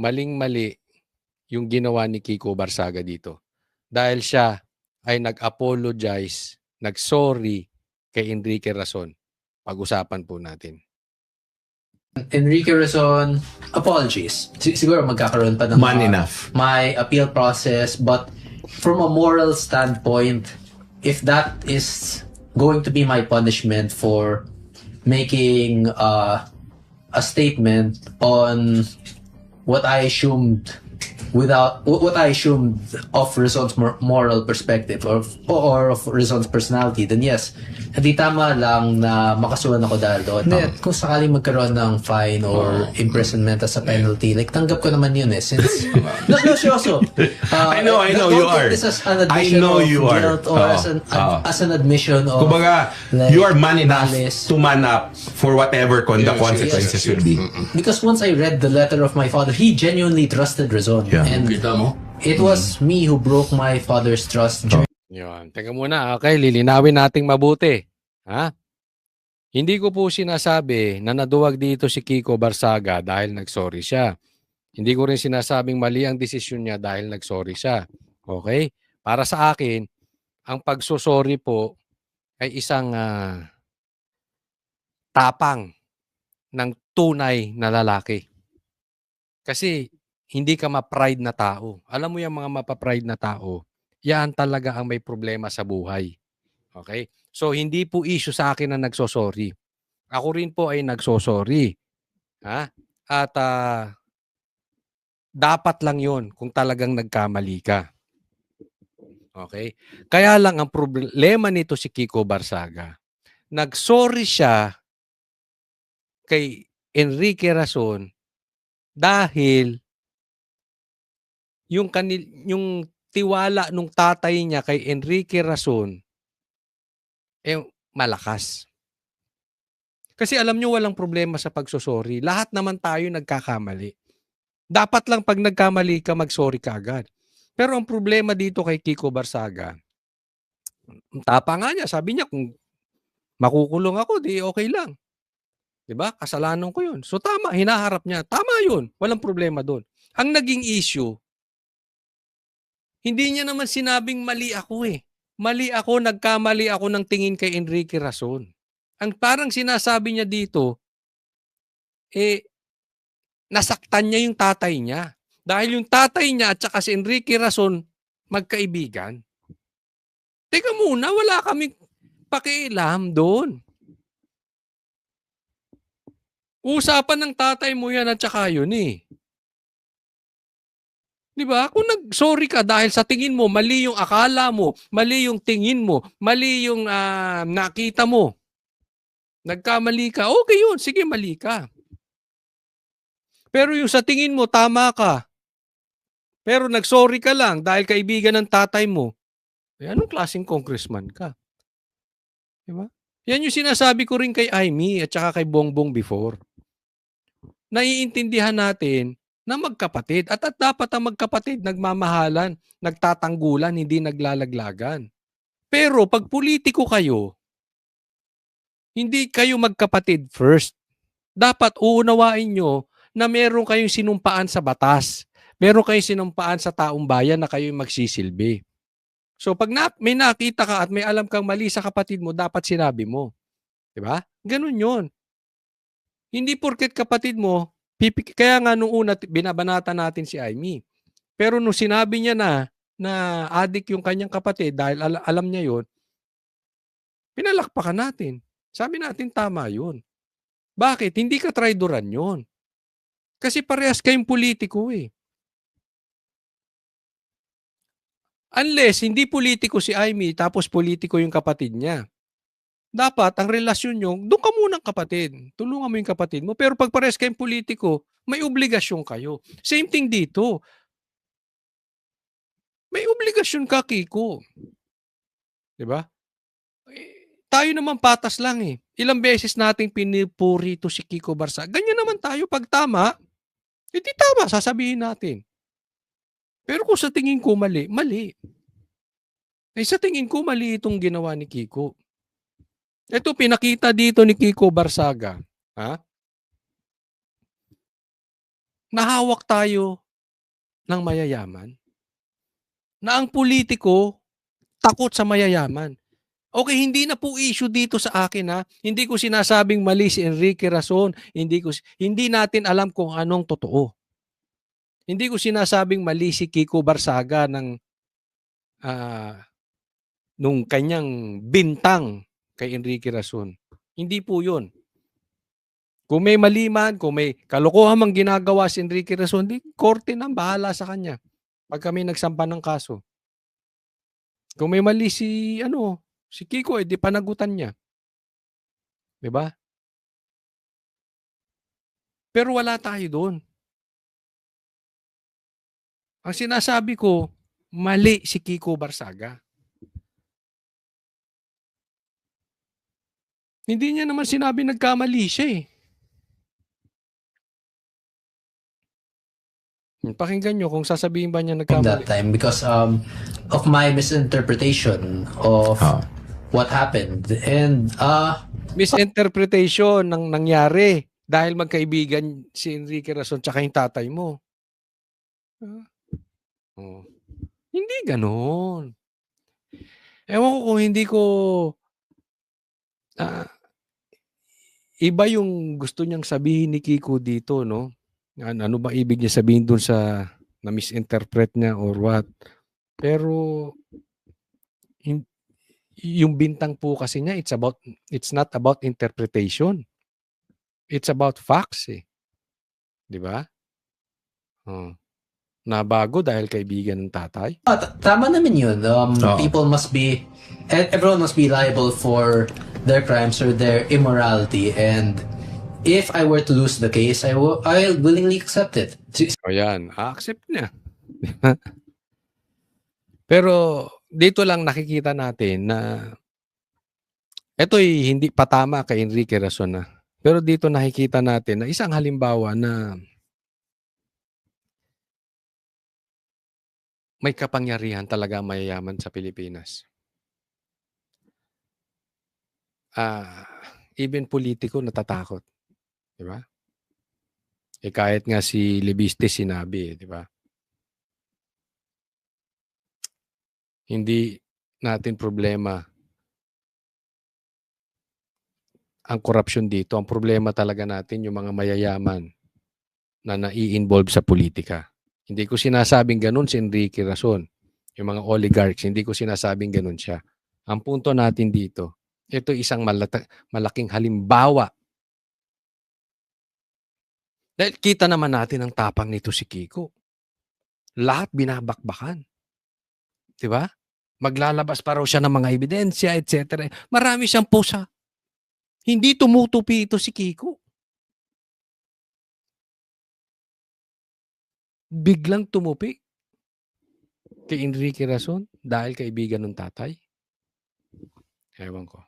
maling-mali yung ginawa ni Kiko Barsaga dito. Dahil siya ay nag-apologize, nag-sorry kay Enrique Rason. Pag-usapan po natin. Enrique Rason, apologies. Siguro magkakaroon pa ng Man enough. my appeal process, but from a moral standpoint, if that is going to be my punishment for making a statement on what I assumed of Razon's moral perspective or of Razon's personality, then yes, hindi tama lang na makasuhan ako dahil doon. Kung sakaling magkaroon ng fine or imprisonment as a penalty, like tanggap ko naman yun since no, seryoso. I know you are. This as an admission of guilt or as an admission of kumbaga, like, you are man enough malice. to man up for whatever the consequences will be. Because once I read the letter of my father, he genuinely trusted Razon. Yeah. And it was me who broke my father's trust. Yun. Teka muna, okay, lilinawin nating mabuti. Ha? Hindi ko po sinasabi na naduwag dito si Kiko Barsaga dahil nagsorry siya. Hindi ko rin sinasabing mali ang desisyon niya dahil nagsorry siya. Okay? Para sa akin, ang pagsosorry po ay isang tapang ng tunay na lalaki. Kasi hindi ka ma-pride na tao. Alam mo yung mga mapa-pride na tao, yan talaga ang may problema sa buhay. Okay? So, hindi po issue sa akin na nagsosorry. Ako rin po ay nagsosorry. Ha? At dapat lang yon kung talagang nagkamali ka. Okay? Kaya lang ang problema nito si Kiko Barsaga. Nagsorry siya kay Enrique Rason dahil yung tiwala nung tatay niya kay Enrique Rason malakas. Kasi alam nyo walang problema sa pagsosorry. Lahat naman tayo nagkakamali. Dapat lang pag nagkamali ka, magsorry ka agad. Pero ang problema dito kay Kiko Barsaga, tapa nga niya, sabi niya kung makukulong ako, di okay lang. Diba? Kasalanan ko yun. So tama, hinaharap niya. Tama yun. Walang problema doon. Ang naging issue, hindi niya naman sinabing mali ako Mali ako, nagkamali ako ng tingin kay Enrique Rason. Ang parang sinasabi niya dito, nasaktan niya yung tatay niya. Dahil yung tatay niya at saka si Enrique Rason, magkaibigan. Teka muna, wala kaming pakialam doon. Usapan ng tatay mo yan at saka yun Diba? Kung nag-sorry ka dahil sa tingin mo, mali yung akala mo, mali yung tingin mo, mali yung nakita mo. Nagkamali ka, okay yun, sige mali ka. Pero yung sa tingin mo, tama ka. Pero nag-sorry ka lang dahil kaibigan ng tatay mo, anong klaseng congressman ka? Diba? Yan yung sinasabi ko rin kay Aimee at saka kay Bongbong before. Naiintindihan natin na magkapatid. At dapat ang magkapatid nagmamahalan, nagtatanggulan, hindi naglalaglagan. Pero pag politiko kayo, hindi kayo magkapatid first. Dapat uunawain nyo na meron kayong sinumpaan sa batas. Meron kayong sinumpaan sa taong bayan na kayo magsisilbi. So pag may nakita ka at may alam kang mali sa kapatid mo, dapat sinabi mo. Diba? Ganun yun. Hindi porket kapatid mo, kaya nga nung una binabanata natin si Aimee. Pero nung sinabi niya na adik yung kanyang kapatid dahil alam niya yun, pinalakpakan natin. Sabi natin tama yun. Bakit? Hindi ka traidoran yun. Kasi parehas kayong politiko Unless hindi politiko si Aimee tapos politiko yung kapatid niya. Dapat ang relasyon nyo, doon ka munang kapatid. Tulungan mo yung kapatid mo. Pero pag pares kayong politiko, may obligasyon kayo. Same thing dito. May obligasyon ka, Kiko. Diba? Tayo naman patas lang Ilang beses nating pinipuri to si Kiko Barsaga. Ganyan naman tayo. Pag tama, hindi tama, sasabihin natin. Pero kung sa tingin ko mali, mali. Sa tingin ko mali itong ginawa ni Kiko. Ito pinakita dito ni Kiko Barsaga. Ha? nahawak tayo ng mayayaman, na ang politiko takot sa mayayaman. Okay, hindi na po issue dito sa akin ha. Hindi ko sinasabing mali si Enrique Rason, hindi natin alam kung anong totoo. Hindi ko sinasabing mali si Kiko Barsaga nung kanyang bintang kay Enrique Rason. Hindi po 'yun. Kung may mali man, kung may kalokohan mang ginagawa si Enrique Rason, di korte na bahala sa kanya. Pag kami nagsampa ng kaso. Kung may mali si Kiko, di panagutan niya. 'Di ba? Pero wala tayo doon. Ang sinasabi ko, mali si Kiko Barsaga. Hindi niya naman sinabi nagkamali siya eh. Pakinggan nyo kung sasabihin ba niya nagkamali. That time because of my misinterpretation of what happened. And misinterpretation ng nangyari dahil magkaibigan si Enrique Rason tsaka yung tatay mo. Oh. Hindi ganoon. Ewan ko kung hindi ko iba yung gusto niyang sabihin ni Kiko dito, no? Ano ba ibig niya sabihin dun sa na misinterpret niya or what? Pero yung bintang po kasi niya, it's not about interpretation. It's about facts eh. 'Di ba? Nabago dahil kaibigan ng tatay. Tama naman yun. People must be, everyone must be liable for their crimes or their immorality. And if I were to lose the case, I'll willingly accept it. O yan, accept niya. Pero dito lang nakikita natin na ito'y hindi patama kay Enrique Rason na. Pero dito nakikita natin na isang halimbawa na may kapangyarihan talaga mayayaman sa Pilipinas. Even politiko natatakot. Di ba? Kahit nga si Libiste sinabi, di ba? Hindi natin problema ang korupsyon dito. Ang problema talaga natin yung mga mayayaman na nai-involve sa politika. Hindi ko sinasabing ganun si Enrique Rason. Yung mga oligarchs, hindi ko sinasabing ganun siya. Ang punto natin dito, ito isang malaking halimbawa. Dahil kita naman natin ang tapang nito si Kiko. Lahat binabakbakan. Diba? Maglalabas pa raw siya ng mga ebidensya, etc. Marami siyang pusa. Hindi tumutupi ito si Kiko. Biglang tumupi kay Enrique Rason dahil kaibigan ng tatay. Ewan ko.